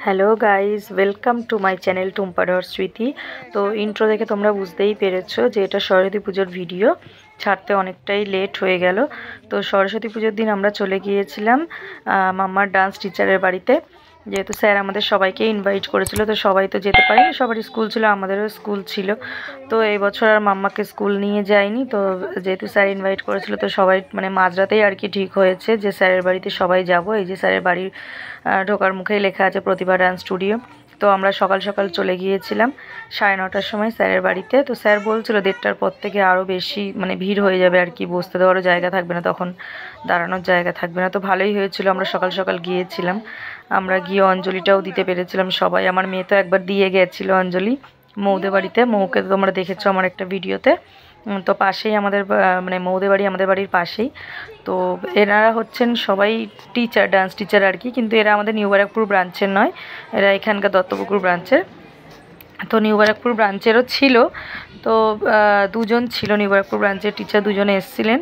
Hello guys, welcome to my channel টুম্পাডর স্মৃতি। তো ইন্ট্রো দেখে তোমরা বুঝতেই পেরেছো যে এটা সরস্বতী পুজোর ভিডিও। ছাড়তে অনেকটাই লেট হয়ে গেল। তো সরস্বতী পুজোর দিন আমরা চলে গিয়েছিলাম মাম্মার ডান্স টিচারের বাড়িতে, যেহেতু স্যার আমাদের সবাইকে ইনভাইট করেছিল। তো সবাই তো যেতে পারিনি, সবারই স্কুল ছিল, আমাদেরও স্কুল ছিল। তো এই বছর আর মাম্মাকে স্কুল নিয়ে যায়নি। তো যেহেতু স্যার ইনভাইট করেছিল, তো সবাই মানে মাঝরাতেই আর কি ঠিক হয়েছে যে স্যারের বাড়িতে সবাই যাব। এই যে স্যারের বাড়ির ঢোকার মুখেই লেখা আছে প্রতিভা ডান্স স্টুডিও। তো আমরা সকাল সকাল চলে গিয়েছিলাম 9:30টার সময় স্যারের বাড়িতে। তো স্যার বলছিল 1:30টার পর থেকে আরও বেশি মানে ভিড় হয়ে যাবে আর কি, বসতে দেওয়ারও জায়গা থাকবে না, তখন দাঁড়ানোর জায়গা থাকবে না। তো ভালোই হয়েছিল, আমরা সকাল সকাল গিয়েছিলাম। আমরা গিয়ে অঞ্জলিটাও দিতে পেরেছিলাম সবাই। আমার মেয়ে তো একবার দিয়ে গেছিলো অঞ্জলি মৌদের বাড়িতে। মৌকে তো তোমরা দেখেছো আমার একটা ভিডিওতে। তো পাশেই আমাদের মানে মৌদের বাড়ি আমাদের বাড়ির পাশেই। তো এনারা হচ্ছেন সবাই টিচার, ডান্স টিচার আর কি, কিন্তু এরা আমাদের নিউ ব্যারাকপুর ব্রাঞ্চের নয়, এরা এখানকার দত্তপুকুর ব্রাঞ্চের। তো নিউ ব্যারাকপুর ব্রাঞ্চেরও ছিল। তো দুজন ছিল নিউ ব্যারাকপুর ব্রাঞ্চের টিচার, দুজনে এসেছিলেন,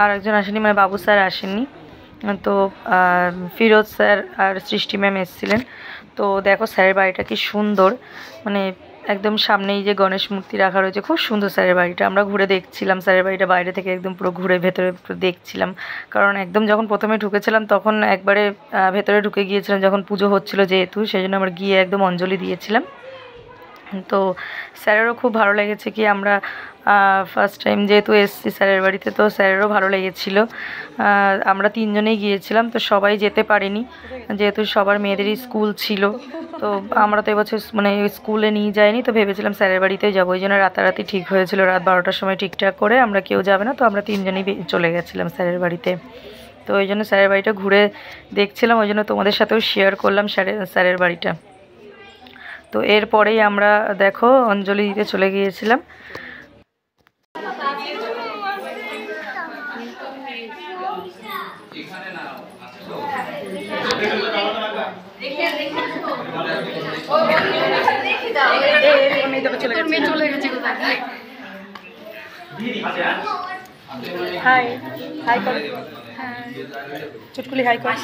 আর একজন আসেনি, মানে বাবু স্যার আসেননি। তো ফিরোজ স্যার আর সৃষ্টি ম্যাম এসেছিলেন। তো দেখো স্যারের বাড়িটা কি সুন্দর, মানে একদম সামনেই যে গণেশ মূর্তি রাখা রয়েছে, খুব সুন্দর স্যারের বাড়িটা। আমরা ঘুরে দেখছিলাম স্যারের বাড়িটা বাইরে থেকে, একদম পুরো ঘুরে ভেতরে দেখছিলাম। কারণ একদম যখন প্রথমে ঢুকেছিলাম তখন একবারে ভেতরে ঢুকে গিয়েছিলাম, যখন পুজো হচ্ছিলো যেহেতু, সেই জন্য আমরা গিয়ে একদম অঞ্জলি দিয়েছিলাম। তো স্যারেরও খুব ভালো লেগেছে, কি আমরা ফার্স্ট টাইম যেহেতু এসছি স্যারের বাড়িতে, তো স্যারেরও ভালো লেগেছিলো। আমরা 3 জনেই গিয়েছিলাম, তো সবাই যেতে পারিনি যেহেতু সবার মেয়েদেরই স্কুল ছিল। তো আমরা তো এবছর মানে স্কুলে নিয়ে যাইনি, তো ভেবেছিলাম স্যারের বাড়িতেই যাবো। ওই জন্য রাতারাতি ঠিক হয়েছিল, রাত 12টার সময় ঠিকঠাক করে আমরা কেউ যাবে না, তো আমরা 3 জনেই চলে গেছিলাম স্যারের বাড়িতে। তো ওই জন্য স্যারের বাড়িটা ঘুরে দেখছিলাম, ওই জন্য তোমাদের সাথেও শেয়ার করলাম স্যারের বাড়িটা। তো এরপরেই আমরা দেখো অঞ্জলি দিতে চলে গিয়েছিলাম। হাই হাই কর, চুটকুলি হাই কর।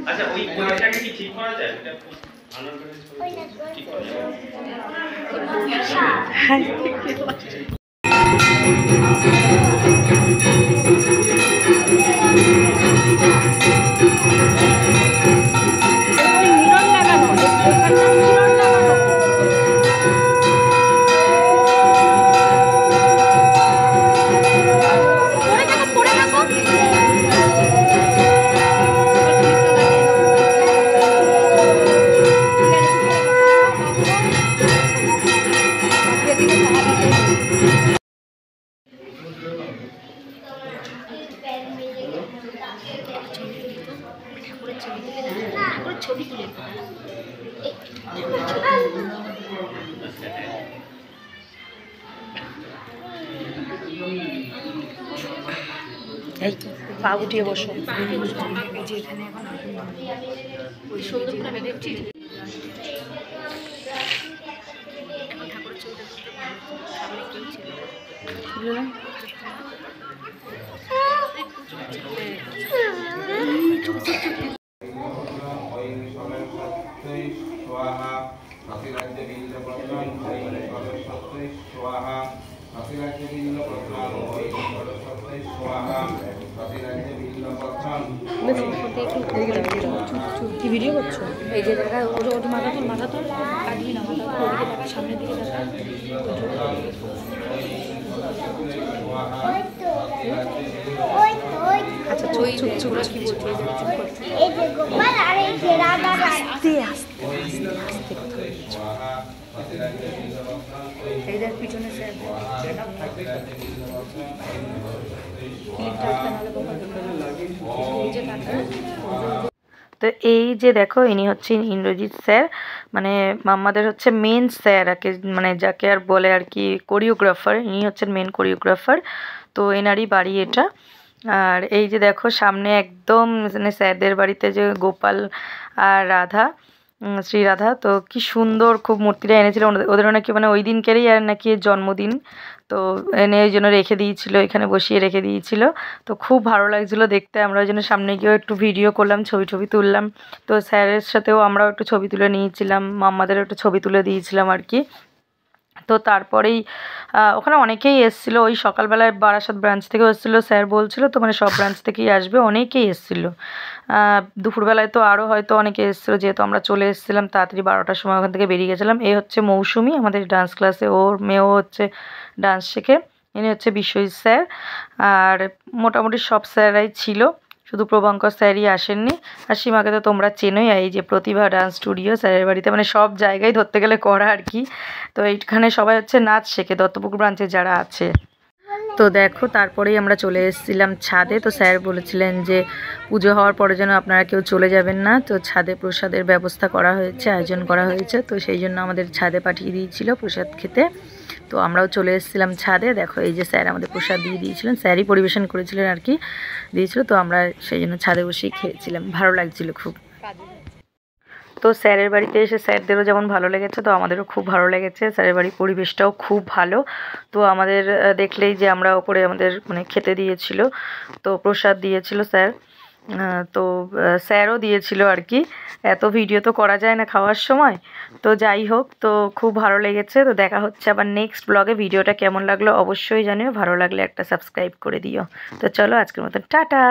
আচ্ছা ওই কোয়াটাকে কি ঠিক করা যায়? এটা ভালো করে ঠিক করা যায়। ছবি তুলে এই পা উঠিয়ে বসো। যেখানে এখন ওই সুন্দর করে দেখছি এখন ঠাকুরের ছবিটা সামনে কেউ ছিল দেখেছি কি ভিডিও করছো? এই যে দেখা ওর মাথা তোল কাটবি না, মাথা তোল ওদিকে দেখা, সামনের দিকে দেখা। আচ্ছা চুপ চুপ চুপ কি বলছো? এই যে গোপাল আর এই যে রাধা, আস্তে আস্তে আস্তে আস্তে কথা বলছো। এই দেখ পিছনে স্যার তো এই যে দেখো ইনি হচ্ছেন ইন্দ্রজিৎ স্যার, মানে মাম্মাদের হচ্ছে মেন স্যার মানে যাকে আর বলে আর কি কোরিওগ্রাফার, ইনি হচ্ছেন মেন কোরিওগ্রাফার। তো এনারই বাড়ি এটা। আর এই যে দেখো সামনে একদম মানে স্যারদের বাড়িতে যে গোপাল আর রাধা, শ্রীরাধা, তো কি সুন্দর খুব মূর্তিটা এনেছিল ওদের নাকি, মানে ওই দিনকেরই আর নাকি জন্মদিন, তো এনে ওই জন্য রেখে দিয়েছিল, এখানে বসিয়ে রেখে দিয়েছিল। তো খুব ভালো লাগছিলো দেখতে, আমরা ওই জন্য সামনে গিয়েও একটু ভিডিও করলাম, ছবি তুললাম। তো স্যারের সাথেও আমরাও একটু ছবি তুলে নিয়েছিলাম, মাম্মাদেরও একটু ছবি তুলে দিয়েছিলাম আর কি। তো তারপরেই ওখানে অনেকেই এসেছিলো, ওই সকালবেলায় বারাসাত ব্রাঞ্চ থেকেও এসেছিলো, স্যার বলছিল তো মানে সব ব্রাঞ্চ থেকেই আসবে, অনেকেই এসেছিলো। দুপুরবেলায় তো আরও হয়তো অনেকে এসেছিলো, যেহেতু আমরা চলে এসেছিলাম তাড়াতাড়ি 12টার সময় ওখান থেকে বেরিয়ে গেছিলাম। এই হচ্ছে মৌসুমি, আমাদের ডান্স ক্লাসে, ওর মেয়েও হচ্ছে ডান্স শেখে। ইনি হচ্ছে বিশ্বজিৎ স্যার। আর মোটামুটি সব স্যাররাই ছিল, শুধু প্রভঙ্কর স্যারই আসেননি। আর সীমাকে তো তোমরা চেনোই, এই যে প্রতিভা ডান্স স্টুডিও স্যারের বাড়িতে, মানে সব জায়গায় ধরতে গেলে করা আর কি। তো এইখানে সবাই হচ্ছে নাচ শেখে, দত্তপুকুর ব্রাঞ্চে যারা আছে। তো দেখো তারপরেই আমরা চলে এসেছিলাম ছাদে। তো স্যার বলেছিলেন যে পুজো হওয়ার পরে যেন আপনারা কেউ চলে যাবেন না, তো ছাদে প্রসাদের ব্যবস্থা করা হয়েছে, আয়োজন করা হয়েছে, তো সেই জন্য আমাদের ছাদে পাঠিয়ে দিয়েছিল প্রসাদ খেতে। তো আমরাও চলে এসেছিলাম ছাদে। দেখো এই যে স্যার আমাদের প্রসাদ দিয়ে দিয়েছিলেন, স্যারই পরিবেশন করেছিলেন আর কি, দিয়েছিল। তো আমরা সেই জন্য ছাদে বসেই খেয়েছিলাম, ভালো লাগছিল খুব। তো স্যারের বাড়িতে এসে স্যারদেরও যেমন ভালো লেগেছে, তো আমাদেরও খুব ভালো লেগেছে, স্যারের বাড়ির পরিবেশটাও খুব ভালো। তো আমাদের দেখলেই যে আমরা ওপরে আমাদের মানে খেতে দিয়েছিল, তো প্রসাদ দিয়েছিল স্যার, তো স্যারও দিয়েছিল আর কি। এত ভিডিও তো করা যায় না খাওয়ার সময়, তো যাই হোক, তো খুব ভালো লেগেছে। তো দেখা হচ্ছে আবার নেক্সট ব্লগে। ভিডিওটা কেমন লাগলো অবশ্যই জানিও, ভালো লাগলে একটা সাবস্ক্রাইব করে দিও। তো চলো আজকের মতন টাটা।